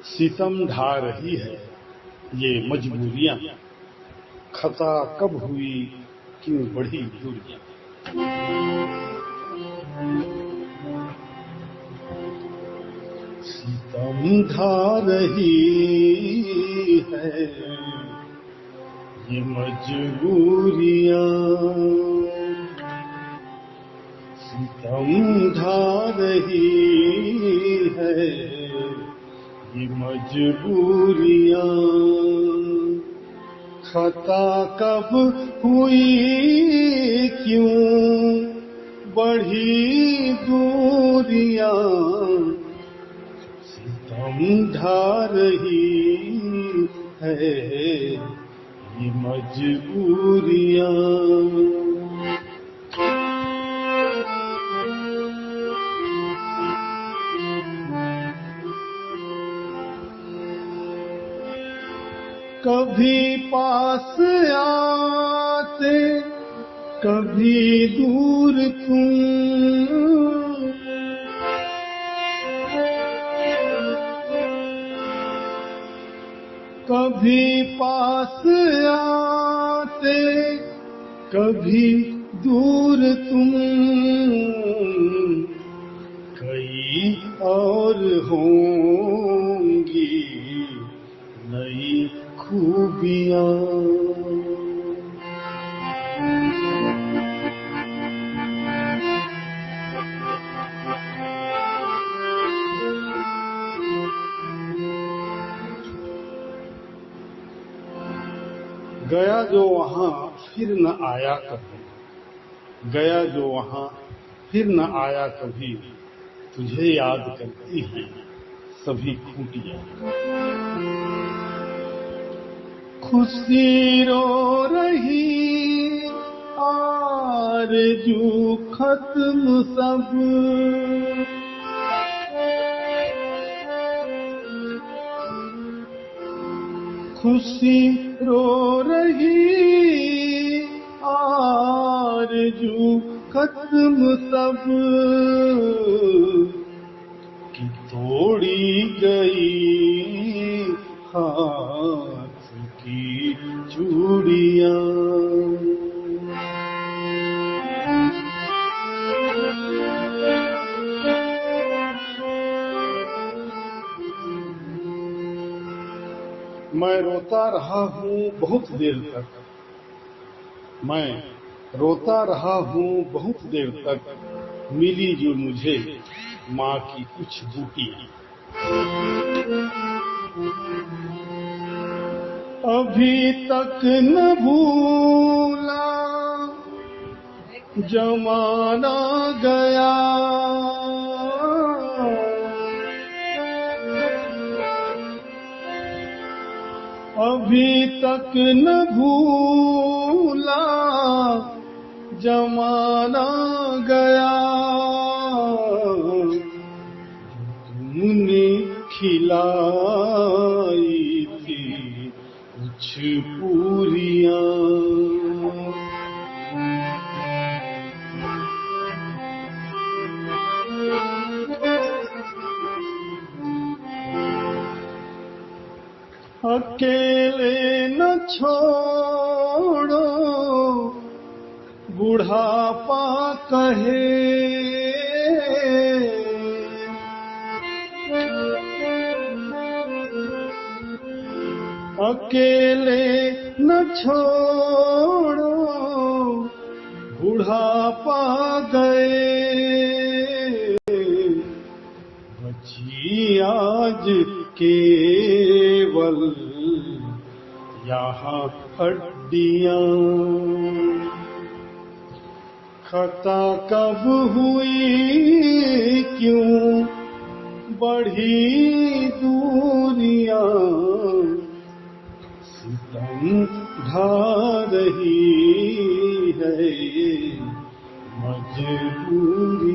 सितम ढा रही है ये मजबूरियां, खता कब हुई क्यों बढ़ी दूरियां। सितम ढा रही है ये मजबूरियां, सितम ढा रही है ये मजबूरियां, खता कब हुई क्यों बढ़ी दूरियां, सितम ढा रही है ये मजबूरियां। कभी पास आते कभी दूर तुम, कभी पास आते कभी दूर तुम, कई और होंगी नई खूबियां। गया जो वहां फिर न आया कभी, गया जो वहां फिर न आया कभी, तुझे याद करती हैं सभी खूंटियां। खुशी रो रही आरज़ू खत्म सब, खुशी रो रही आरज़ू खत्म सब, कि तोड़ी गई हाथ की चूड़ियां। मैं रोता रहा हूँ बहुत देर तक, मैं रोता रहा हूँ बहुत देर तक, मिली जो मुझे माँ की कुछ बूटियां। अभी तक न भूला जमाना गया, अभी तक न भूला जमाना गया, तुमने खिलाई थी कुछ पूरियां। अकेले न छोड़ो बुढ़ापा कहे, अकेले न छोड़ो बुढ़ापा गए, बची आज केवल यहाँ हड्डियां। खता कब हुई क्यों बढ़ी दूरियां, सितम ढा रही है मजबूरियां।